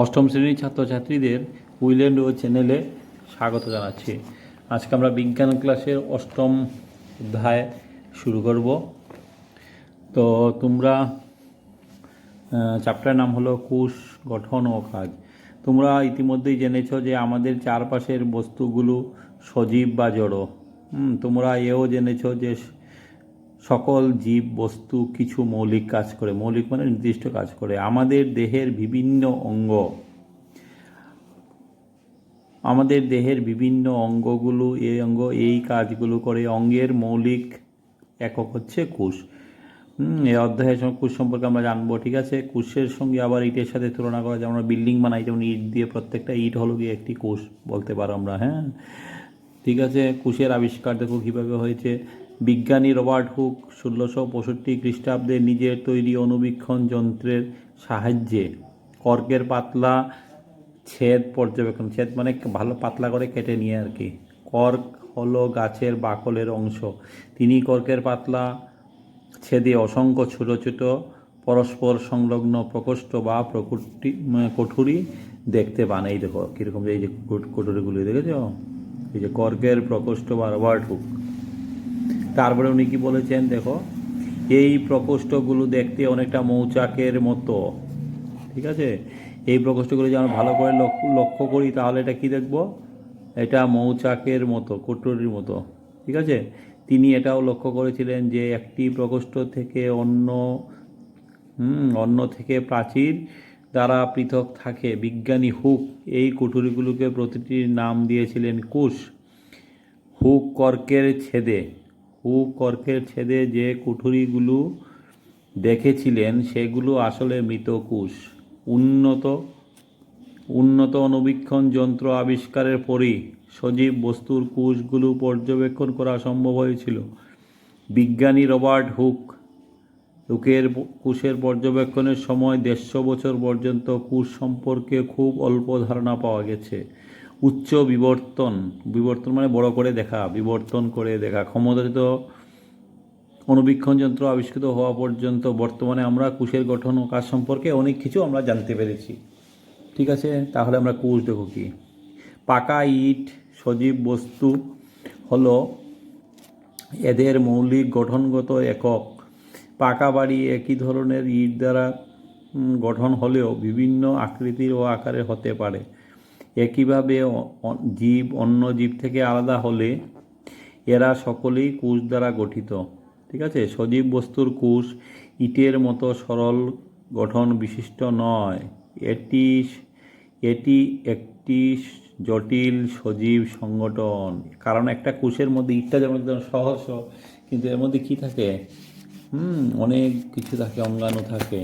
অষ্টম শ্রেণীর ছাত্রছাত্রীদের উইল্যান্ড ও চ্যানেলে স্বাগত জানাচ্ছি। আজকে আমরা বিজ্ঞান ক্লাসের অষ্টম অধ্যায় শুরু করব। তো তোমরা চ্যাপ্টারের নাম হলো কোষ গঠন ও কাজ। তোমরা ইতিমধ্যেই জেনেছো যে আমাদের চারপাশের বস্তুগুলো সজীব বা জড়। তোমরা এও জেনেছো যে সকল জীব বস্তু কিছু মৌলিক কাজ করে, মৌলিক মানে নির্দিষ্ট কাজ করে। আমাদের দেহের বিভিন্ন অঙ্গগুলো এই কাজগুলো করে। অঙ্গের মৌলিক একক হচ্ছে কোষ। এই অধ্যায়ের সময় কোষ সম্পর্কে আমরা জানবো, ঠিক আছে। কোষের সঙ্গে আবার ইটের সাথে তুলনা করা যায়। আমরা বিল্ডিং বানাই, যেমন ইট দিয়ে, প্রত্যেকটা ইট হলো গিয়ে একটি কোষ বলতে পারো আমরা, হ্যাঁ, ঠিক আছে। কোষের আবিষ্কার দেখো কীভাবে হয়েছে। বিজ্ঞানী রবার্ট হুক 1665 খ্রিস্টাব্দে নিজের তৈরি অণুবীক্ষণ যন্ত্রের সাহায্যে কর্কের পাতলা ছেদ পর্যবেক্ষণ, ছেদ মানে ভালো পাতলা করে কেটে নিয়ে আর কি। কর্ক হলো গাছের বাকলের অংশ। তিনি কর্কের পাতলা ছেদে অসংখ্য ছোট ছোট পরস্পর সংলগ্ন প্রকোষ্ঠ বা কঠুরি দেখতে পান। এই দেখো কীরকম, এই যে কঠুরিগুলি দেখেছো, এই যে কর্কের প্রকোষ্ঠ বা রবার্ট হুক। তারপরে উনি কি বলেছেন দেখো, এই প্রকোষ্ঠগুলো দেখতে অনেকটা মৌচাকের মতো, ঠিক আছে। এই প্রকোষ্ঠগুলো যদি আমরা ভালো করে লক্ষ্য করি তাহলে এটা কি দেখব, এটা মৌচাকের মতো, কটুরির মতো, ঠিক আছে। তিনি এটাও লক্ষ্য করেছিলেন যে একটি প্রকোষ্ঠ থেকে অন্য থেকে প্রাচীর দ্বারা পৃথক থাকে। বিজ্ঞানী হুক এই কুঠুরিগুলোকে প্রতিটির নাম দিয়েছিলেন কোষ। হুক কর্কের ছেদে যে কুঠুরিগুলো দেখেছিলেন সেগুলো আসলে মৃত কোষ। উন্নত অণুবীক্ষণ যন্ত্র আবিষ্কারের পরই সজীব বস্তুর কোষগুলো পর্যবেক্ষণ করা সম্ভব হয়েছিল। বিজ্ঞানী রবার্ট হুকের কোষের পর্যবেক্ষণের সময় 150 বছর পর্যন্ত কোষ সম্পর্কে খুব অল্প ধারণা পাওয়া গেছে। উচ্চ বিবর্তন মানে বড় করে দেখা, বিবর্তন করে দেখা ক্ষমতাযুক্ত অণুবীক্ষণ যন্ত্র আবিষ্কৃত হওয়া পর্যন্ত বর্তমানে আমরা কোষের গঠন ও কাজ সম্পর্কে অনেক কিছু আমরা জানতে পেরেছি, ঠিক আছে। তাহলে আমরা কোষ দেখো কি। পাকা ইট সজীব বস্তু হলো এদের মৌলিক গঠনগত একক। পাকা বাড়ি একই ধরনের ইট দ্বারা গঠন হলেও বিভিন্ন আকৃতির ও আকারের হতে পারে। একইভাবে জীব অন্য জীব থেকে আলাদা হলে এরা সকলেই কোষ দ্বারা গঠিত, ঠিক আছে। সজীব বস্তুর কোষ ইটের মতো সরল গঠন বিশিষ্ট নয়। এটি একটি জটিল সজীব সংগঠন। কারণ একটা কোষের মধ্যে, ইটটা যেমন একদম সহজ, কিন্তু এর মধ্যে কি থাকে, অনেক কিছু থাকে, অঙ্গাণু থাকে।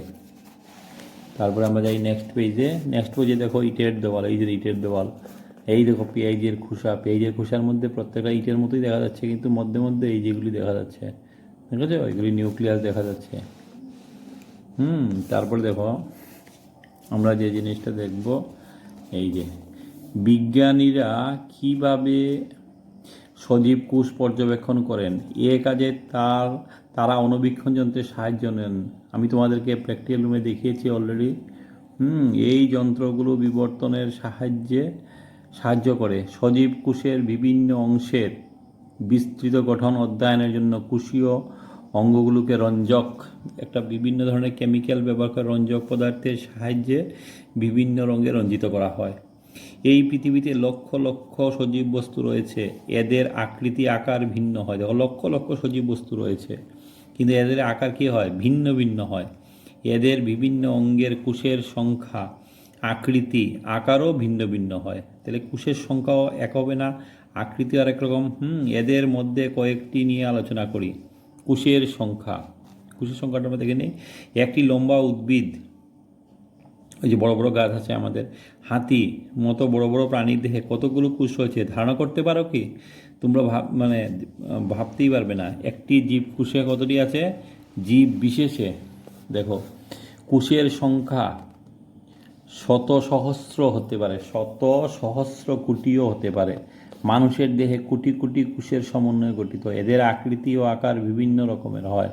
তারপরে আমরা যাই নেক্সট পেজে দেখো ইটের দেওয়াল। এই যে ইটের দেওয়াল, এই দেখো পেঁয়াজের খোসার মধ্যে প্রত্যেকটা ইটের মতোই দেখা যাচ্ছে, কিন্তু মধ্যে মধ্যে এই যেগুলি দেখা যাচ্ছে, ঠিক আছে, ওইগুলি নিউক্লিয়াস দেখা যাচ্ছে। তারপরে দেখো আমরা যে জিনিসটা দেখব, এই যে বিজ্ঞানীরা কিভাবে সজীব কোষ পর্যবেক্ষণ করেন। এ কাজে তারা অণুবীক্ষণ যন্ত্রের সাহায্য নেন। আমি তোমাদেরকে প্র্যাকটিক্যাল রুমে দেখিয়েছি অলরেডি। এই যন্ত্রগুলো বিবর্তনের সাহায্য করে সজীব কোষের বিভিন্ন অংশের বিস্তৃত গঠন অধ্যয়নের জন্য কোষীয় অঙ্গগুলোকে একটা বিভিন্ন ধরনের কেমিক্যাল ব্যবহার করে রঞ্জক পদার্থের সাহায্যে বিভিন্ন রঙে রঞ্জিত করা হয়। এই পৃথিবীতে লক্ষ লক্ষ সজীব বস্তু রয়েছে, এদের আকৃতি আকার ভিন্ন হয়। দেখো লক্ষ লক্ষ সজীব বস্তু রয়েছে, কিন্তু এদের আকার কি হয়, ভিন্ন ভিন্ন হয়। এদের বিভিন্ন অঙ্গের কোষের সংখ্যা, আকৃতি, আকারও ভিন্ন ভিন্ন হয়। তাহলে কোষের সংখ্যাও এক হবে না, আকৃতি আর একরকম। এদের মধ্যে কয়েকটি নিয়ে আলোচনা করি। কোষের সংখ্যাটা আমরা দেখে নিই। একটি লম্বা উদ্ভিদ, ওই যে বড় বড় গাছ আছে আমাদের, হাতি মতো বড় বড় প্রাণীর দেহে কতগুলো কোষ রয়েছে ধারণা করতে পারো কি? তোমরা ভাবতেই পারবে না। একটি জীব কোষে কতটি আছে, জীব বিশেষে দেখো কোষের সংখ্যা শত সহস্র হতে পারে, শত সহস্র কোটিও হতে পারে। মানুষের দেহে কোটি কোটি কোষের সমন্বয়ে গঠিত। এদের আকৃতি ও আকার বিভিন্ন রকমের হয়।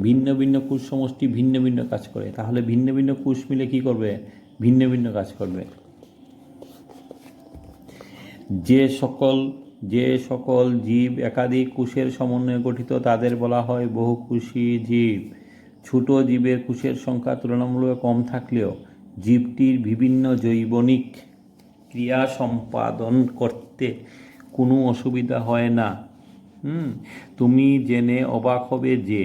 ভিন্ন ভিন্ন কোষ সমষ্টি ভিন্ন ভিন্ন কাজ করে। তাহলে ভিন্ন ভিন্ন কোষ মিলে কি করবে, ভিন্ন ভিন্ন কাজ করবে। যে সকল জীব একাধিক কোষের সমন্বয়ে গঠিত তাদের বলা হয় বহুকোষী জীব। ছোট জীবের কোষের সংখ্যা তুলনামূলক কম থাকলেও জীবটির বিভিন্ন জৈবনিক ক্রিয়া সম্পাদন করতে কোনো অসুবিধা হয় না। তুমি জেনে অবাক হবে যে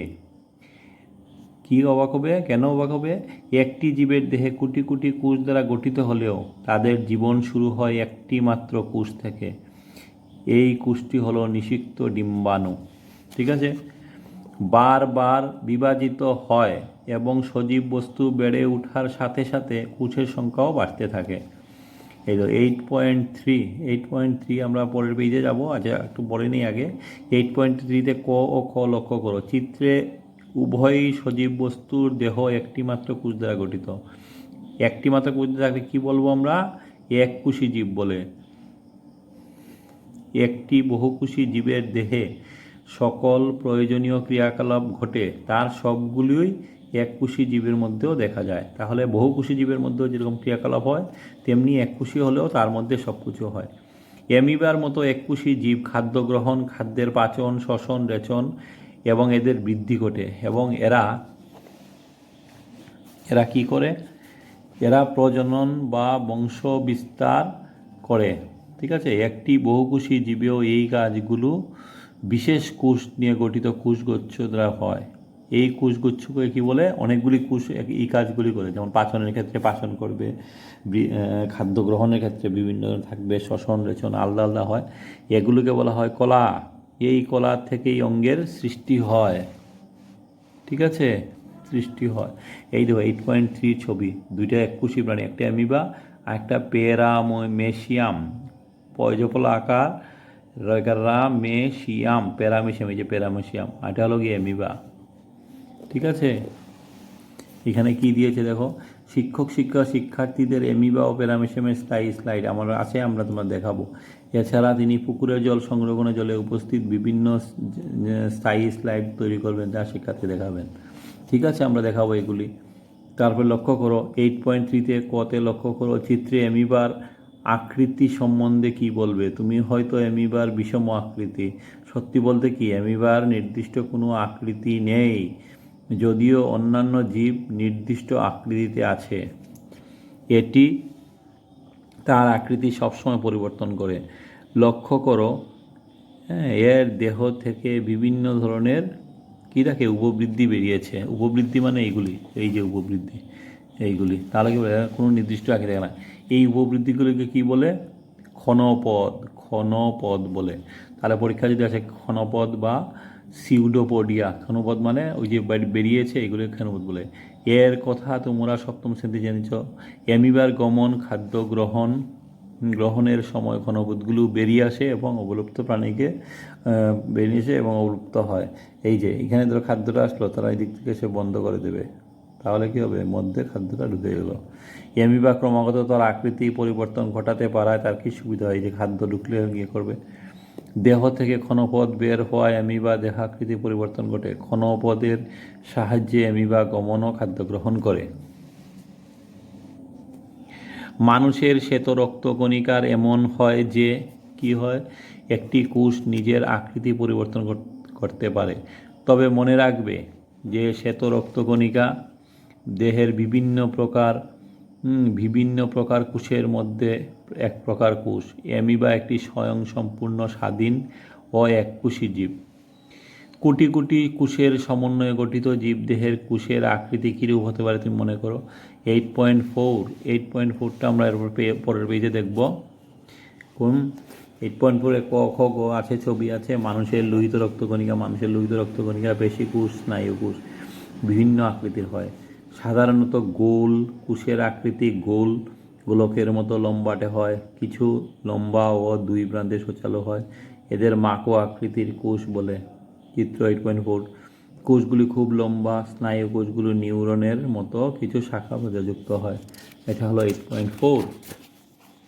কেন অবাক হবে? একটি জীবের দেহে কোটি কোটি কোষ দ্বারা গঠিত হলেও তাদের জীবন শুরু হয় একটি মাত্র কোষ থেকে। এই কোষটি হলো নিষিক্ত ডিম্বাণু। ঠিক আছে, বারবার বিভাজিত হয় এবং সজীব বস্তু বেড়ে ওঠার সাথে সাথে কোষের সংখ্যাও বাড়তে থাকে। এই তো 8.3 আমরা পরের পেজে যাব। আচ্ছা, একটু পরে নিই আগে। 8.3-তে ক ও খ লক্ষ্য করো। চিত্রে উভয়ই সজীব বস্তুর দেহ একটি মাত্র কোষ দ্বারা গঠিত। একটি মাত্র কোষ দ্বারা কি বলবো আমরা? এককোষী জীব বলে। একটি বহুকোষী জীবের দেহে সকল প্রয়োজনীয় ক্রিয়াকলাপ ঘটে, তার সবগুলোই এককোষী জীবের মধ্যেও দেখা যায়। তাহলে বহুকোষী জীবের মধ্যেও যেরকম ক্রিয়াকলাপ হয়, তেমনি এককোষী হলেও তার মধ্যে সব কিছু হয়। অ্যামিবার মতো এককোষী জীব খাদ্য গ্রহণ, খাদ্যের পাচন, শ্বসন, রেচন এবং এদের বৃদ্ধি ঘটে। এবং এরা কি করে? এরা প্রজনন বা বংশ বিস্তার করে। ঠিক আছে, একটি বহুকোষী জীবেও এই কাজগুলো বিশেষ কোষ নিয়ে গঠিত কোষগুচ্ছ দ্বারা হয়। এই কোষগুচ্ছকে কি বলে? অনেকগুলি কোষ এই কাজগুলি করে। যেমন পাচনের ক্ষেত্রে পাচন করবে, খাদ্য গ্রহণের ক্ষেত্রে বিভিন্ন থাকবে, শ্বসন রেচন আলাদা আলাদা হয়। এগুলোকে বলা হয় কলা। এই কলা থেকেই অঙ্গের সৃষ্টি হয়। ঠিক আছে, সৃষ্টি হয়। এই দেখো 8.3 ছবি, দুইটা এককোষী প্রাণী, একটা অ্যামিবা আর একটা প্যারামেসিয়াম। পয়জপলা আকার রামেশিয়াম, প্যারামেশিয়াম, এই যে প্যারামেশিয়াম, এটা হলো গিয়ে অ্যামিবা। ঠিক আছে, এখানে কি দিয়েছে দেখো। শিক্ষার্থীদের অ্যামিবা ও প্যারামেশিয়ামের স্থায়ী স্লাইড আমার আছে, আমরা তোমার দেখাবো। এছাড়া তিনি পুকুরের জল সংরক্ষণের জলে উপস্থিত বিভিন্ন স্থায়ী স্লাইড তৈরি করবেন, যা শিক্ষার্থী দেখাবেন। ঠিক আছে, আমরা দেখাবো এগুলি। তারপর লক্ষ্য করো 8.3-তে কতে লক্ষ্য করো, চিত্রে অ্যামিবার আকৃতি সম্বন্ধে কি বলবে? তুমি হয়তো অ্যামিবার বিষম আকৃতি। সত্যি বলতে কি, অ্যামিবার নির্দিষ্ট কোনো আকৃতি নেই, যদিও অন্যান্য জীব নির্দিষ্ট আকৃতিতে আছে। এটি তার আকৃতি সবসময় পরিবর্তন করে। লক্ষ্য করো, এর দেহ থেকে বিভিন্ন ধরনের কী থাকে? উপবৃদ্ধি বেরিয়েছে। উপবৃদ্ধি মানে এইগুলি, এই যে উপবৃদ্ধি এইগুলি। তাহলে কি বলে? কোনো নির্দিষ্ট আকৃতি থাকে না। এই উপবৃদ্ধিগুলিকে কি বলে? ক্ষণপদ বলে। তাহলে পরীক্ষা যদি আসে ক্ষণপদ বা সিউডোপোডিয়া, ক্ষণপদ মানে ওই যে বেরিয়েছে, এগুলি ক্ষণপদ বলে। এর কথা তোমরা সপ্তম শ্রেণীতে জেনেছ। অ্যামিবার গমন, খাদ্য গ্রহণের সময় ক্ষণপদগুলো বেরিয়ে আসে এবং অবলুপ্ত প্রাণীকে বেরিয়ে আসে এবং অবলুপ্ত হয়। এই যে এখানে ধরো খাদ্যটা আসলো, তারা এই দিক থেকে সে বন্ধ করে দেবে, তাহলে কি হবে? মধ্যে খাদ্যটা ঢুকে গেল। অ্যামিবা ক্রমাগত তার আকৃতি পরিবর্তন ঘটাতে পারায় তার কি সুবিধা হয়? যে খাদ্য ঢুকলে ইয়ে করবে। দেহ থেকে ক্ষণপদ বের হওয়ায় অ্যামিবা দেহাকৃতি পরিবর্তন ঘটে। ক্ষণপদের সাহায্যে অ্যামিবা গমন ও খাদ্য গ্রহণ করে। মানুষের শ্বেত রক্তকণিকার এমন হয় যে কি হয়? একটি কোষ নিজের আকৃতি পরিবর্তন করতে পারে। তবে মনে রাখবে যে শ্বেত রক্তকণিকা দেহের বিভিন্ন প্রকার কোষের মধ্যে এক প্রকার কোষ। অ্যামিবা একটি স্বয়ংসম্পূর্ণ স্বাধীন ও এককোষী জীব। কোটি কোটি কোষের সমন্বয়ে গঠিত জীবদেহের কোষের আকৃতি কীরূপ হতে পারে তুমি মনে করো। 8.4টা আমরা এরপর পরের পেজে দেখব। কোন 8.4-এ ক খ গ আছে, ছবি আছে। মানুষের লোহিত রক্তকণিকা পেশি কোষ, স্নায়ু কোষ বিভিন্ন আকৃতির হয়। সাধারণত গোল কোষের আকৃতি গোলকের মতো লম্বাটে হয়, কিছু লম্বা ও দুই প্রান্তে সূচালো হয়। এদের মাকো আকৃতির কোষ বলে। চিত্র 8.4, কোষগুলি খুব লম্বা। স্নায়ু কোষগুলো নিউরনের মতো কিছু শাখা যুক্ত হয়। এটা হলো 8.4।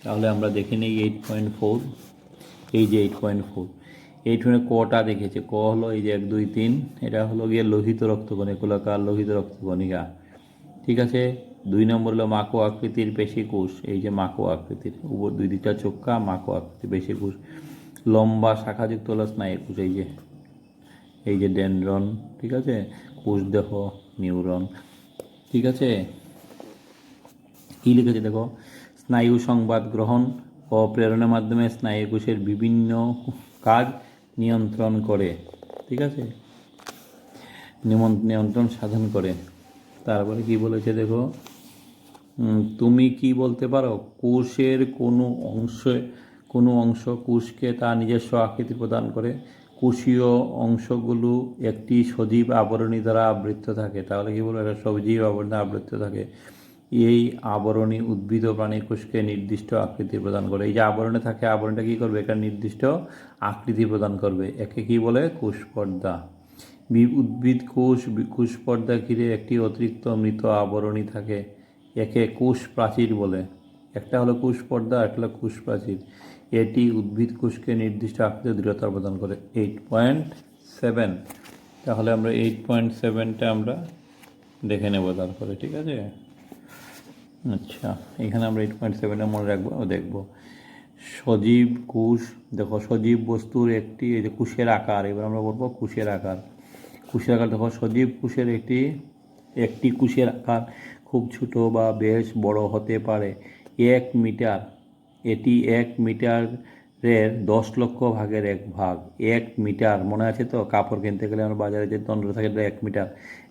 তাহলে আমরা দেখে নিই 8.4। এই যে 8.4, এইখানে কটা দেখেছে। ক হলো এই যে 1 2 3, এটা হলো গিয়ে লোহিত রক্তকণিকা, গোলাকার লোহিত রক্তকণিকা। ঠিক আছে, 2 নম্বর হলো মাকো আকৃতির পেশিকোষ, এই যে মাকো আকৃতির উপর 2টা চোক্কা মাকো আকৃতির পেশিকোষ। লম্বা শাখাযুক্ত হলো স্নায়ুকোষ, এই যে ডেনড্রন, ঠিক আছে, কোষদেহ, নিউরন, ঠিক আছে। কী লিখেছে দেখো, স্নায়ু সংবাদ গ্রহণ ও প্রেরণের মাধ্যমে স্নায়ুকোষের বিভিন্ন কাজ নিয়ন্ত্রণ করে, ঠিক আছে, নিয়ন্ত্রণ সাধন করে। তারপরে কি বলেছে দেখো, তুমি কি বলতে পারো কোষের কোনো অংশ কোষকে তার নিজস্ব আকৃতি প্রদান করে? কোষীয় অংশগুলো একটি সজীব আবরণী দ্বারা আবৃত থাকে। তাহলে কি বলবো, একটা সজীব আবরণী আবৃত থাকে। এই আবরণী উদ্ভিদ ও প্রাণী কোষকে নির্দিষ্ট আকৃতি প্রদান করে। এই যে আবরণে থাকে, আবরণটা কী করবে, একটা নির্দিষ্ট আকৃতি প্রদান করবে। একে কি বলে, কোষ পর্দা। উদ্ভিদ কোষ পর্দা ঘিরে একটি অতিরিক্ত মৃত আবরণী থাকে, একে কোষ প্রাচীর বলে। একটা হলো কোষ পর্দা, একটা হলো কোষ প্রাচীর। এটি উদ্ভিদ কোষকে নির্দিষ্ট আকৃতি দৃঢ়তা প্রদান করে। 8.7, তাহলে আমরা 8.7টা আমরা দেখে নেব তারপরে, ঠিক আছে। আচ্ছা, এখানে আমরা 8.7 মনে রাখবো, দেখবো সজীব কোষ। দেখো সজীব বস্তুর একটি, এই যে কোষের আকার, এবার আমরা বলবো কোষের আকার। কোষের আকার দেখো, সজীব কোষের একটি কোষের আকার খুব ছোট বা বেশ বড় হতে পারে। 1 মিটার, এটি 1 মিটারের 10 লক্ষ ভাগের 1 ভাগ। 1 মিটার মনে আছে তো, কাপড় কিনতে গেলে আমরা বাজারে যে দণ্ড থাকে 1 মিটার,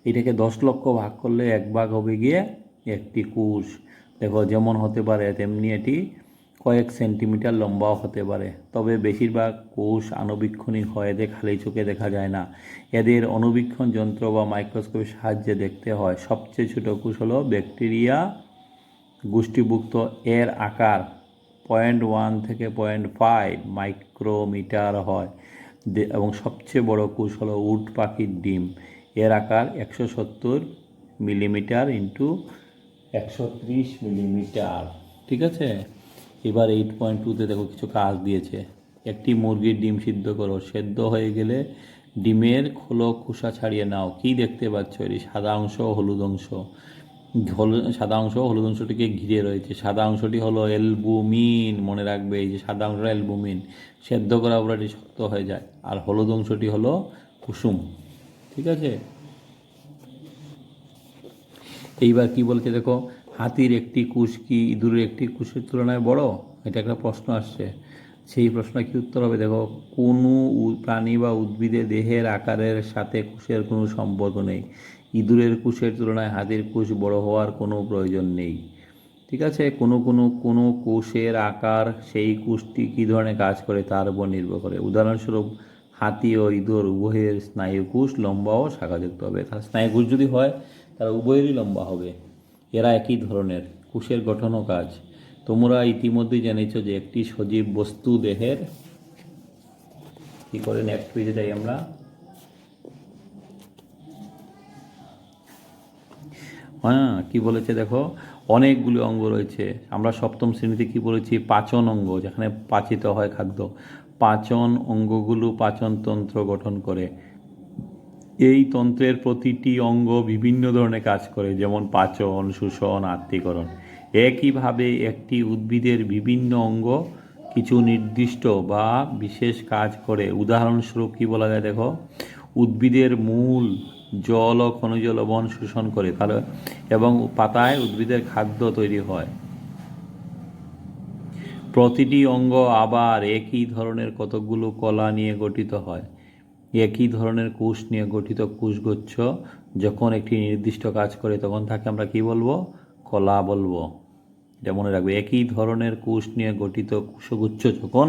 এটাকে 10 লক্ষ ভাগ করলে 1 ভাগ হবে গিয়ে একটি কোষ। দেখো যেমন হতে পারে তেমনি এটি কয়েক সেন্টিমিটার লম্বাও হতে পারে। তবে বেশিরভাগ কোষ আণুবীক্ষণিক হয়, এদের খালি চোখে দেখা যায় না, এদের অণুবীক্ষণ যন্ত্র বা মাইক্রোস্কোপের সাহায্যে দেখতে হয়। সবচেয়ে ছোট কোষ হলো ব্যাকটেরিয়া গোষ্ঠীভুক্ত, এর আকার 0.1 থেকে 0.5 মাইক্রোমিটার হয়। এবং সবচেয়ে বড় কোষ হলো উট পাখির ডিম, এর আকার 170 মিলিমিটার ইন্টু 130 মিলিমিটার, ঠিক আছে। এবার 8.2তে দেখো কিছু কাজ দিয়েছে। একটি মুরগির ডিম সিদ্ধ করো, সেদ্ধ হয়ে গেলে ডিমের খোসা ছাড়িয়ে নাও। কি দেখতে পাচ্ছ, এটি সাদা অংশ ও হলুদ অংশ। সাদা অংশ হলুদ অংশটিকে ঘিরে রয়েছে। সাদা অংশটি হলো অ্যালবুমিন, মনে রাখবে, এই যে সাদা অংশটা অ্যালবুমিন, সেদ্ধ করার পর এটি শক্ত হয়ে যায়। আর হলুদ অংশটি হলো কুসুম, ঠিক আছে। এইবার কি বলছে দেখো, হাতির একটি কোষ কি ইঁদুরের একটি কোষের তুলনায় বড়? এটা একটা প্রশ্ন আসছে। সেই প্রশ্নের কি উত্তর হবে, দেখো কোনো প্রাণী বা উদ্ভিদের দেহের আকারের সাথে কোষের কোনো সম্পর্ক নেই। ইঁদুরের কোষের তুলনায় হাতির কোষ বড় হওয়ার কোনো প্রয়োজন নেই, ঠিক আছে। কোনো কোষের আকার সেই কোষটি কী ধরনের কাজ করে তার উপর নির্ভর করে। উদাহরণস্বরূপ হাতি ও ইঁদুর উভয়ের স্নায়ুকোষ লম্বা ও শাখাযুক্ত হবে। তাহলে স্নায়ুকোষ যদি হয় তারা উভয়েরই লম্বা হবে। এরা একই ধরনের। কোষের গঠন ও কাজ তোমরা ইতিমধ্যেই জেনেছ যে একটি সজীব বস্তু দেহের কী করে। নেক্সট পেজে যাই আমরা। হ্যাঁ, কি বলেছে দেখো, অনেকগুলো অঙ্গ রয়েছে। আমরা সপ্তম শ্রেণীতে কি বলেছি, পাচন অঙ্গ, যেখানে পাচিত হয় খাদ্য। পাচন অঙ্গগুলো পাচনতন্ত্র গঠন করে। এই তন্ত্রের প্রতিটি অঙ্গ বিভিন্ন ধরনের কাজ করে, যেমন পাচন, শোষণ, আত্তীকরণ। একইভাবে একটি উদ্ভিদের বিভিন্ন অঙ্গ কিছু নির্দিষ্ট বা বিশেষ কাজ করে। উদাহরণস্বরূপ কি বলা যায় দেখো, উদ্ভিদের মূল জল ও খনিজ লবণ শোষণ করে, তাহলে এবং পাতায় উদ্ভিদের খাদ্য তৈরি হয়। প্রতিটি অঙ্গ আবার একই ধরনের কতকগুলো কলা নিয়ে গঠিত হয়। একই ধরনের কোষ নিয়ে গঠিত কোষগুচ্ছ যখন একটি নির্দিষ্ট কাজ করে তখন তাকে আমরা কি বলবো, কলা বলবো। এটা মনে রাখবে, একই ধরনের কোষ নিয়ে গঠিত কোষগুচ্ছ যখন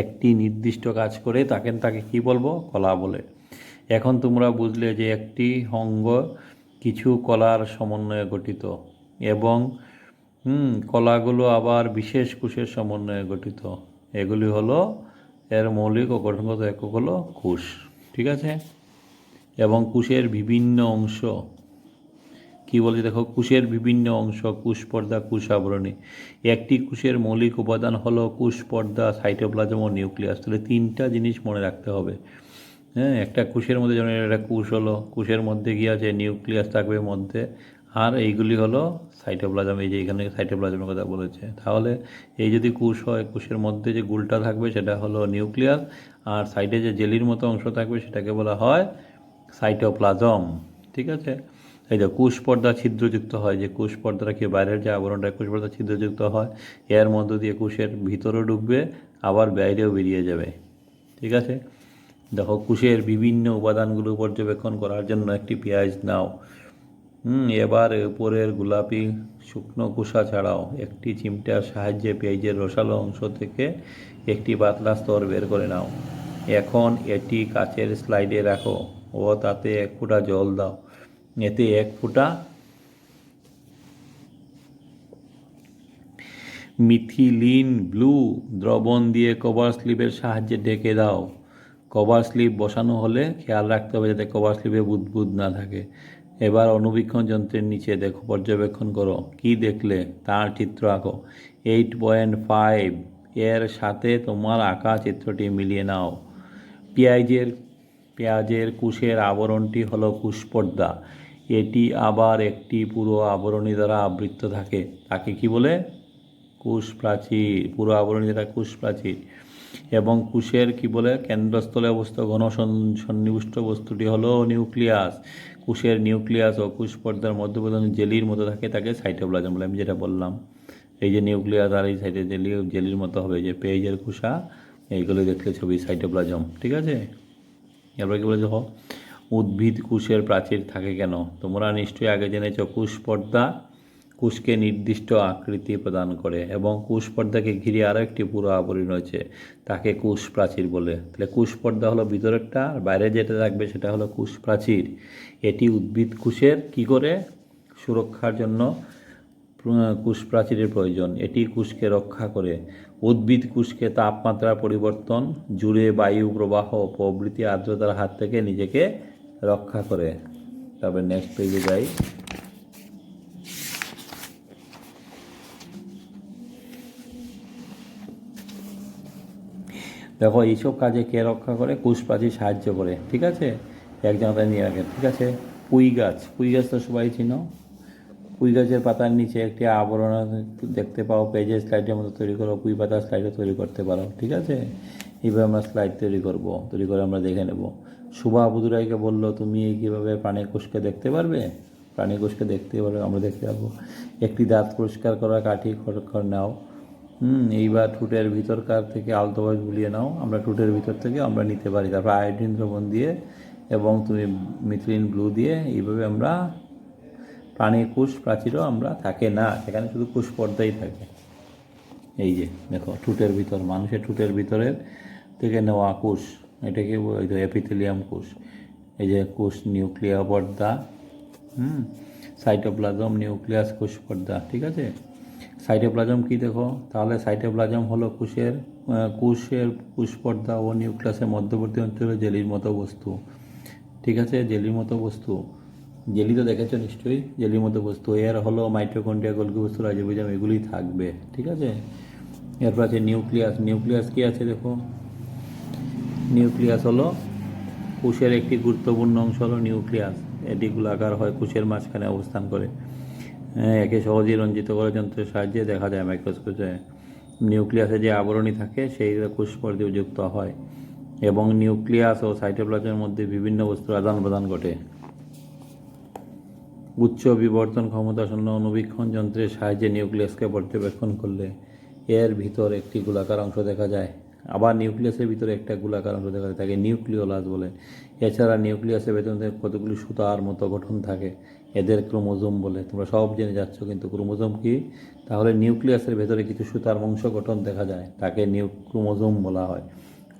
একটি নির্দিষ্ট কাজ করে তাকে কি বলবো, কলা বলে। এখন তোমরা বুঝলে যে একটি অঙ্গ কিছু কলার সমন্বয়ে গঠিত এবং কলাগুলো আবার বিশেষ কোষের সমন্বয়ে গঠিত। এগুলি হলো এর মৌলিক ও গঠনগত একক হলো কোষ, ঠিক আছে। এবং কোষের বিভিন্ন অংশ কি বলছে দেখো, কোষের বিভিন্ন অংশ, কোষ পর্দা, কোষ আবরণী। একটি কোষের মৌলিক উপাদান হলো কোষ পর্দা, সাইটোপ্লাজম ও নিউক্লিয়াস। তাহলে 3টা জিনিস মনে রাখতে হবে। হ্যাঁ, একটা কোষের মধ্যে যেমন একটা কোষ হলো, কোষের মধ্যে কি আছে, নিউক্লিয়াস থাকবে মধ্যে, আর এইগুলি হলো সাইটোপ্লাজম। এই যে এখানে সাইটোপ্লাজমের কথা বলেছে। তাহলে এই যদি কোষ হয়, কোষের মধ্যে যে গুলটা থাকবে সেটা হলো নিউক্লিয়াস, আর সাইডে যে জেলির মতো অংশ থাকবে সেটাকে বলা হয় সাইটোপ্লাজম। ঠিক আছে। এই যে কোষ পর্দা ছিদ্রযুক্ত হয়, যে কোষ পর্দাটা কি বাইরের যে আবরণটা, কোষ পর্দা ছিদ্রযুক্ত হয়, এর মধ্য দিয়ে কোষের ভিতরেও ঢুকবে, আবার বাইরেও বেরিয়ে যাবে। ঠিক আছে। দেখো, কোষের বিভিন্ন উপাদানগুলো পর্যবেক্ষণ করার জন্য একটি পেঁয়াজ নাও। এবার উপরের গোলাপি শুকনো খোসা ছাড়াও একটি চিমটার সাহায্যে পেঁয়াজের রসালো অংশ থেকে একটি পাতলা স্তর বের করে নাও। এখন এটি কাচের স্লাইডে রাখো ও তাতে 1 ফোঁটা জল দাও। এতে 1 ফোঁটা মিথিলিন ব্লু দ্রবণ দিয়ে কভার স্লিপের সাহায্যে ঢেকে দাও। কভার স্লিপ বসানো হলে খেয়াল রাখতে হবে যাতে কভার স্লিপে বুদবুদ না থাকে। এবার অণুবীক্ষণ যন্ত্রের নিচে দেখো, পর্যবেক্ষণ করো। কি দেখলে তার চিত্র আঁকো। 8.5 এর সাথে তোমার আঁকা চিত্রটি মিলিয়ে নাও। পেঁয়াজের কোষের আবরণটি হলো কোষপর্দা। এটি আবার একটি পুরো আবরণী দ্বারা আবৃত থাকে, তাকে কি বলে? কোষ প্রাচীর। পুরো আবরণী দ্বারা কোষ প্রাচীর। এবং কোষের কি বলে? কেন্দ্রস্থলে অবস্থিত ঘন সন্নিবিষ্ট বস্তুটি হলো নিউক্লিয়াস। কোষের নিউক্লিয়াস ও কোষ পর্দার মধ্যবর্তী জেলির মতো থাকে, তাকে সাইটোপ্লাজম বলে। আমি যেটা বললাম, এই যে নিউক্লিয়াস আর এই সাইডে জেলির মতো হবে, যে পেঁয়াজের খোসা, এইগুলো দেখলে ছবি সাইটোপ্লাজম। ঠিক আছে। এরপর কি বলে দেখো, উদ্ভিদ কোষের প্রাচীর থাকে কেন? তোমরা নিশ্চয়ই আগে জেনেছ কোষ পর্দা কোষকে নির্দিষ্ট আকৃতি প্রদান করে, এবং কোষ পর্দাকে ঘিরে আরও একটি পুরো আবরণ রয়েছে, তাকে কোষ প্রাচীর বলে। তাহলে কোষ পর্দা হলো ভিতরেরটা, আর বাইরে যেটা থাকবে সেটা হলো কোষ প্রাচীর। এটি উদ্ভিদ কোষের কি করে সুরক্ষার জন্য কোষ প্রাচীরের প্রয়োজন। এটি কোষকে রক্ষা করে। উদ্ভিদ কোষকে তাপমাত্রার পরিবর্তন, জুড়ে বায়ু প্রবাহ প্রভৃতি আর্দ্রতার হাত থেকে নিজেকে রক্ষা করে। তারপরে নেক্সট পেজে যাই। দেখো, এইসব কাজে কে রক্ষা করে? কোষ প্রাচীর সাহায্য করে। ঠিক আছে। এক জায়গায় নিয়ে রাখে। ঠিক আছে। পুঁই গাছ তো সবাই চিনো। পুঁই গাছের পাতার নিচে একটি আবরণ দেখতে পাও। পেজের স্লাইডের মতো তৈরি করো, পুঁই পাতার স্লাইডও তৈরি করতে পারো। ঠিক আছে। এইভাবে আমরা স্লাইড তৈরি করে আমরা দেখে নেব। শুভা বুদুরাইকে বললো, তুমি কীভাবে প্রাণী কোষকে দেখতে পারবে? প্রাণী কোষকে দেখতে পারবে, আমরা দেখতে পাবো। একটি দাঁত পরিষ্কার করা কাঠি খড় নাও। এইবার ঠোঁটের ভিতরকার থেকে আলতোভাবে বুলিয়ে নাও। আমরা ঠোঁটের ভিতর থেকে আমরা নিতে পারি। তারপর আয়োডিন দ্রবণ দিয়ে এবং তুমি মিথিলিন ব্লু দিয়ে এইভাবে আমরা প্রাণীর কোষ প্রাচীরও আমরা থাকে না, সেখানে শুধু কোষ পর্দাই থাকে। এই যে দেখো, ঠোঁটের ভিতর, মানুষের ঠোঁটের ভিতরের থেকে নেওয়া কোষ, এটাকে এপিথেলিয়াম কোষ। এই যে কোষ নিউক্লিয়ার পর্দা, সাইটোপ্লাজম, নিউক্লিয়াস, কোষ পর্দা। ঠিক আছে। সাইটোপ্লাজম কি দেখো, তাহলে সাইটোপ্লাজম হলো কোষ পর্দা ও নিউক্লিয়াসের মধ্যবর্তী অঞ্চলে জেলির মতো বস্তু। ঠিক আছে। জেলির মতো বস্তু, জেলি তো দেখেছো নিশ্চয়ই, জেলির মতো বস্তু। এর হলো মাইটোকন্ড্রিয়া, গোলকি বস্তু, রাইজোবিয়াম, এগুলি থাকবে। ঠিক আছে। এরপর আছে নিউক্লিয়াস কি আছে দেখো, নিউক্লিয়াস হলো কোষের একটি গুরুত্বপূর্ণ অংশ হলো নিউক্লিয়াস। এটি গোলাকার হয়, কোষের মাঝখানে অবস্থান করে। একে সহজেই রঞ্জিত করার যন্ত্রের সাহায্যে দেখা যায় মাইক্রোস্কোপে। নিউক্লিয়াসে যে আবরণী থাকে সেই কোষ পর্দায় যুক্ত হয়, এবং নিউক্লিয়াস ও সাইটোপ্লাজমের মধ্যে বিভিন্ন বস্তুর আদান প্রদান ঘটে। উচ্চ বিবর্তন ক্ষমতাসম্পন্ন অণুবীক্ষণ যন্ত্রের সাহায্যে নিউক্লিয়াসকে পর্যবেক্ষণ করলে এর ভিতর একটি গোলাকার অংশ দেখা যায়। আবার নিউক্লিয়াসের ভিতরে একটা গোলাকার অংশ দেখা যায়, তাকে নিউক্লিওলাস বলে। এছাড়া নিউক্লিয়াসের ভেতর থেকে কতগুলি সুতার মতো গঠন থাকে, এদের ক্রোমোজোম বলে। তোমরা সব জেনে যাচ্ছ, কিন্তু ক্রোমোজোম কি? তাহলে নিউক্লিয়াসের ভেতরে কিছু সুতার বংশ গঠন দেখা যায়, তাকে ক্রোমোজোম বলা হয়।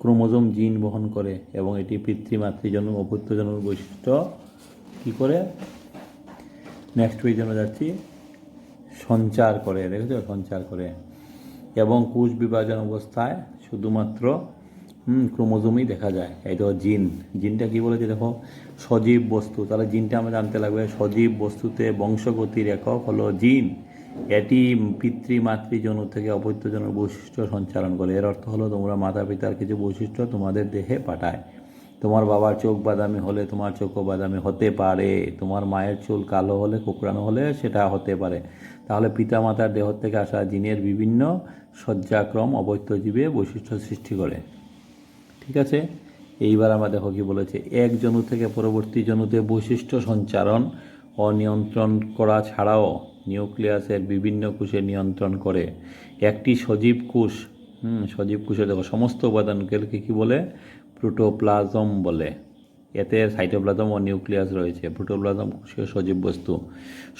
ক্রোমোজোম জিন বহন করে, এবং এটি পিতৃমাতৃজনক ও পুত্রজনক বৈশিষ্ট্য কী করে? নেক্সট পেজে আমরা যাচ্ছি। সঞ্চার করে, দেখেছো, সঞ্চার করে। এবং কোষ বিভাজন অবস্থায় শুধুমাত্র ক্রোমোজোমই দেখা যায়। এই তো জিনটা কি বলেছে দেখো, সজীব বস্তু। তাহলে জিনটা আমরা জানতে লাগবে। সজীব বস্তুতে বংশগতির একক হলো জিন। এটি পিতৃমাতৃজনু থেকে অপত্যজনক বৈশিষ্ট্য সঞ্চালন করে। এর অর্থ হলো তোমরা মাতা পিতার কিছু বৈশিষ্ট্য তোমাদের দেহে পাঠায়। তোমার বাবার চোখ বাদামি হলে তোমার চোখও বাদামি হতে পারে। তোমার মায়ের চুল কালো হলে, কোঁকড়ানো হলে সেটা হতে পারে। তাহলে পিতামাতার দেহ থেকে আসা জিনের বিভিন্ন সজ্জাক্রম অবৈধ জীবে বৈশিষ্ট্য সৃষ্টি করে। ঠিক আছে, এইবার আমরা দেখো কি বলেছে। এক জনু থেকে পরবর্তী জনুতে বৈশিষ্ট্য সঞ্চারণ ও নিয়ন্ত্রণ করা ছাড়াও নিউক্লিয়াসের বিভিন্ন কোষে নিয়ন্ত্রণ করে। একটি সজীব কোষ, সজীব কোষে দেখো সমস্ত উপাদানকে কী বলে? প্রোটোপ্লাজম বলে। এতে সাইটোপ্লাজম ও নিউক্লিয়াস রয়েছে। প্রোটোপ্লাজম কোষীয় সজীব বস্তু।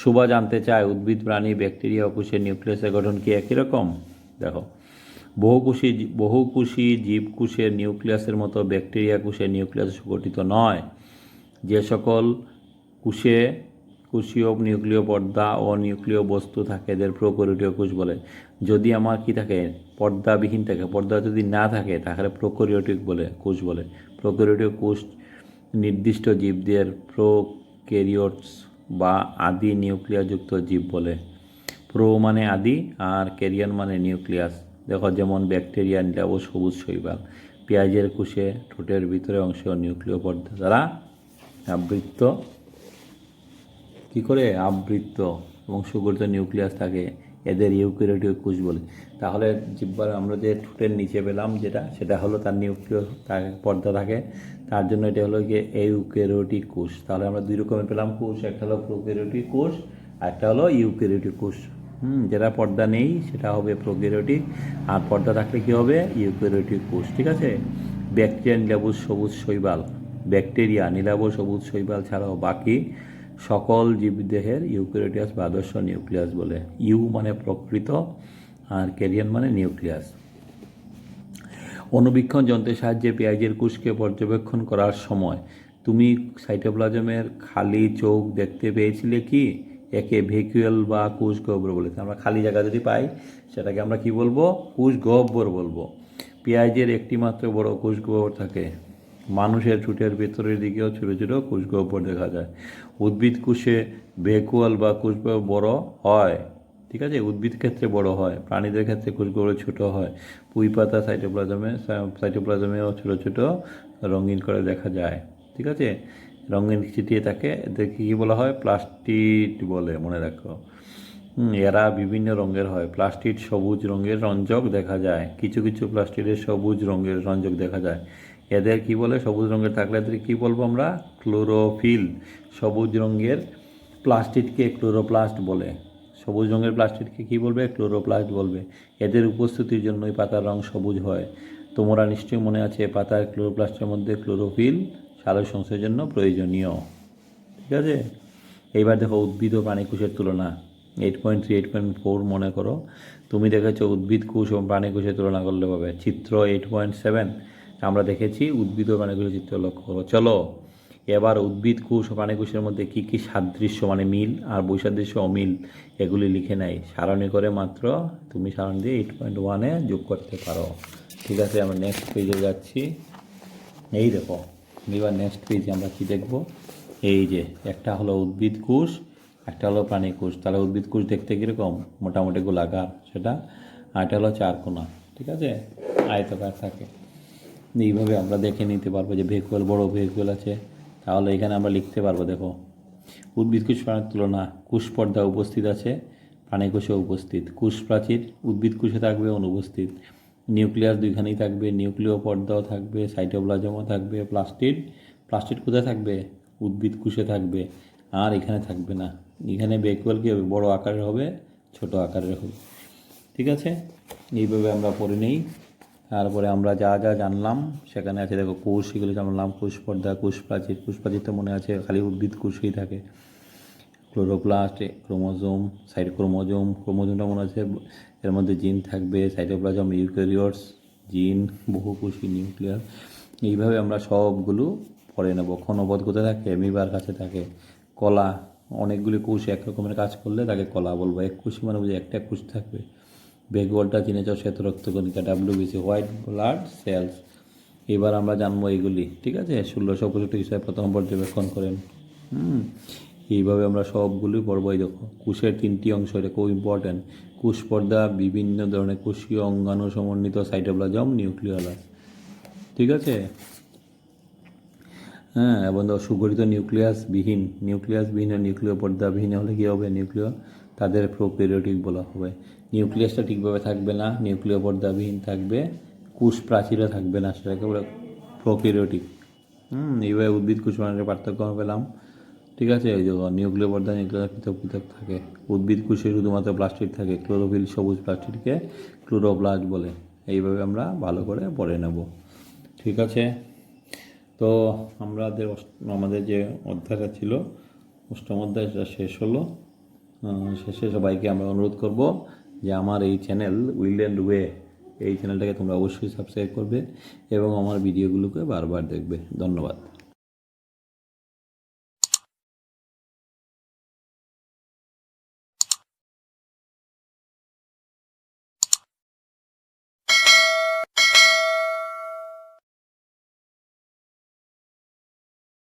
সুভা জানতে চায় উদ্ভিদ, প্রাণী, ব্যাকটেরিয়া ও কোষের নিউক্লিয়াসের গঠন কি একই রকম? দেখো, বহুকোষী জীবকোষের নিউক্লিয়াসের মতো ব্যাকটেরিয়া কোষের নিউক্লিয়াস সুগঠিত নয়। যে সকল কোষে কোষীয় নিউক্লিয় পর্দা ও নিউক্লিয় বস্তু থাকে এদের প্রোক্যারিওটিক কোষ বলে। যদি আমার কি থাকে? পর্দাবিহীন থাকে, পর্দা যদি না থাকে তাহলে প্রোক্যারিওটিক কোষ বলে। প্রোক্যারিওটিক কোষ নির্দিষ্ট জীবদের প্রোক্যারিওটস বা আদি নিউক্লিয়াসযুক্ত জীব বলে। প্রো মানে আদি আর ক্যারিয়ন মানে নিউক্লিয়াস। দেখো, যেমন ব্যাকটেরিয়া, নিলাব, সবুজ শৈবাল। পেঁয়াজের কোষে ঠোঁটের ভিতরে অংশ নিউক্লিয় পর্দা দ্বারা আবৃত, কী করে? আবৃত এবং সুগঠিত নিউক্লিয়াস থাকে, এদের ইউক্যারিওটিক কোষ বলে। তাহলে জিহ্বার আমরা যে ঠোঁটের নিচে পেলাম সেটা হলো তার নিউক্লিয় পর্দা থাকে, তার জন্য এটা হলো গিয়ে ইউক্যারিওটিক কোষ। তাহলে আমরা দুই রকমের পেলাম কোষ, একটা হলো প্রোক্যারিওটিক কোষ আর একটা হলো ইউক্যারিওটিক কোষ। যেটা পর্দা নেই সেটা হবে প্রোক্যারিওটিক, আর পর্দা থাকলে কী হবে? ইউক্যারিওটিক কোষ। ঠিক আছে। ব্যাকটেরিয়া, নীলাভ, সবুজ শৈবাল। ব্যাকটেরিয়া, নীলাভ, সবুজ শৈবাল ছাড়াও বাকি সকল জীবদেহের ইউক্যারিওটাস বা আদর্শ নিউক্লিয়াস বলে। ইউ মানে প্রকৃত আর ক্যারিয়ন মানে নিউক্লিয়াস। অণুবীক্ষণ যন্ত্রের সাহায্যে পেঁয়াজের কোষকে পর্যবেক্ষণ করার সময় তুমি সাইটোপ্লাজমের খালি চোখ দেখতে পেয়েছিলে কি? একে ভ্যাকুয়াল বা কোষ গহ্বর বলে। আমরা খালি জায়গা যদি পাই সেটাকে আমরা কি বলবো? কোষ গহ্বর বলবো। পেঁয়াজের একটি মাত্র বড় কোষ গহ্বর থাকে। মানুষের ঠোঁটের ভেতরের দিকেও ছোটো ছোটো কোষ গহ্বর দেখা যায়। উদ্ভিদ কোষে ভ্যাকুয়াল বা কোষ গহ্বর বড় হয়। ঠিক আছে, উদ্ভিদ ক্ষেত্রে বড় হয়, প্রাণীদের ক্ষেত্রে কোষ গহ্বর ছোটো হয়। পুঁই পাতা সাইটোপ্লাজমেও ছোটো ছোটো রঙিন করে দেখা যায়। ঠিক আছে, রঙিন ছিটিয়ে থাকে, এদেরকে কী বলা হয়? প্লাস্টিড বলে, মনে রাখো। এরা বিভিন্ন রঙের হয়। প্লাস্টিড সবুজ রঙের রঞ্জক দেখা যায়, কিছু কিছু প্লাস্টিডের সবুজ রঙের রঞ্জক দেখা যায়। এদের কি বলে? সবুজ রঙের থাকলে এদের কী বলবো আমরা? ক্লোরোফিল। সবুজ রঙের প্লাস্টিডকে ক্লোরোপ্লাস্ট বলে। সবুজ রঙের প্লাস্টিডকে কী বলবে? ক্লোরোপ্লাস্ট বলবে। এদের উপস্থিতির জন্যই পাতার রং সবুজ হয়। তোমরা নিশ্চয়ই মনে আছে পাতার ক্লোরোপ্লাস্টের মধ্যে ক্লোরোফিল সালোক সংশ্লেষের জন্য প্রয়োজনীয়। ঠিক আছে, এইবার দেখো উদ্ভিদ ও প্রাণী কোষের তুলনা। 8.3 8.4 মনে করো। তুমি দেখেছো উদ্ভিদ কোষ এবং প্রাণী কোষের তুলনা করলে পাবে। চিত্র 8.7 আমরা দেখেছি উদ্ভিদ ও প্রাণী কোষের চিত্র লক্ষ্য করো। চলো এবার উদ্ভিদ কোষ ও প্রাণী কোষের মধ্যে কী কী সাদৃশ্য মানে মিল আর বৈসাদৃশ্য অমিল এগুলি লিখে নেয় সারণী করে। মাত্র তুমি সারণী দিয়ে 8.1-এ যোগ করতে পারো। ঠিক আছে, আমরা নেক্সট পেজে যাচ্ছি। এই দেখো, এবার নেক্সট পেজে আমরা কী দেখব? এই যে একটা হলো উদ্ভিদ কোষ, একটা হলো প্রাণী কোষ। তাহলে উদ্ভিদ কোষ দেখতে কীরকম? মোটামুটি গোলাকার সেটা, আর এটা হলো চারকোনা। ঠিক আছে, আয়তাকার থাকে। এইভাবে আমরা দেখে নিতে পারবো যে ভেহিকুয়াল, বড় ভেহিকুয়াল আছে। তাহলে এখানে আমরা লিখতে পারবো, দেখো উদ্ভিদ কোষ প্রাণীর তুলনা। কোষ পর্দা উপস্থিত আছে, প্রাণী কোষে উপস্থিত। কোষ প্রাচীর উদ্ভিদ কোষে থাকবে অনুপস্থিত। নিউক্লিয়াস দুইখানেই থাকবে, নিউক্লিয় পর্দাও থাকবে, সাইটোপ্লাজমও থাকবে। প্লাস্টিড কোথায় থাকবে? উদ্ভিদ কোষে থাকবে, আর এখানে থাকবে না। এখানে ভেহিকুয়াল কি হবে? বড় আকারের হবে, ছোট আকারের হবে। ঠিক আছে, এইভাবে আমরা পড়ে নেই। তারপরে আমরা যা যা জানলাম সেখানে আছে, দেখো কোষ, এগুলো জানলাম। কোষ পর্দা, কোষ প্রাচীর। কোষ প্রাচীর তো মনে আছে খালি উদ্ভিদ কোষেই থাকে। ক্লোরোপ্লাস্ট, ক্রোমোজোম, ক্রোমোজোমটা মনে আছে, এর মধ্যে জিন থাকবে। সাইটোপ্লাজম, ইউক্যারিওটস, জিন, বহুকোষী নিউক্লিয়াস। এইভাবে আমরা সবগুলো পড়ে নেব। ক্ষণপদ কোথায় থাকে? অ্যামিবার কাছে থাকে। কলা, অনেকগুলি কোষ এক রকমের কাজ করলে তাকে কলা বলবো। এক কোষী মানে বুঝে একটা কোষ থাকবে। ভেগুয়ালটা চিনেছ, শ্বেত রক্তকণিকা, WBC, হোয়াইট ব্লাড সেলস। এবার আমরা জানবো এইগুলি। ঠিক আছে, 1665 হিসাবে প্রথম পর্যবেক্ষণ করেন। এইভাবে আমরা সবগুলি পড়বো। এই দেখো কোষের 3টি অংশ, এটা খুব ইম্পর্ট্যান্ট। কোষ পর্দা, বিভিন্ন ধরনের কোষীয় অঙ্গাণু সমন্বিত, সাইটোপ্লাজম, নিউক্লিয়াস। ঠিক আছে, হ্যাঁ, এবং সুগঠিত নিউক্লিয়াসবিহীন আর নিউক্লিয় পর্দাবিহীন হলে কী হবে? নিউক্লিয়, তাদের প্রোক্যারিওটিক বলা হবে। নিউক্লিয়াসটা ঠিকভাবে থাকবে না, নিউক্লিয় পর্দাবিহীন থাকবে, কোষ প্রাচীরও থাকবে না, সেটাকে বলে প্রোক্যারিওটিক। এইভাবে উদ্ভিদ কোষ প্রাণীর পার্থক্য আমরা পেলাম। ঠিক আছে, এই যে নিউক্লিয় পর্দা নিউক্লিয়াস পৃথক পৃথক থাকে। উদ্ভিদ কোষে শুধুমাত্র প্লাস্টিড থাকে, ক্লোরোফিল সবুজ প্লাস্টিডকে ক্লোরোপ্লাস্ট বলে। এইভাবে আমরা ভালো করে পড়ে নেব। ঠিক আছে, তো আমাদের যে অধ্যায়টা ছিল, অষ্টম অধ্যায়, সেটা শেষ হলো। শেষে সবাইকে আমরা অনুরোধ করব যে আমার এই চ্যানেল উইল অ্যান্ড ওয়ে, এই চ্যানেলটাকে তোমরা অবশ্যই সাবস্ক্রাইব করবে এবং আমার ভিডিওগুলোকে বারবার দেখবে। ধন্যবাদ।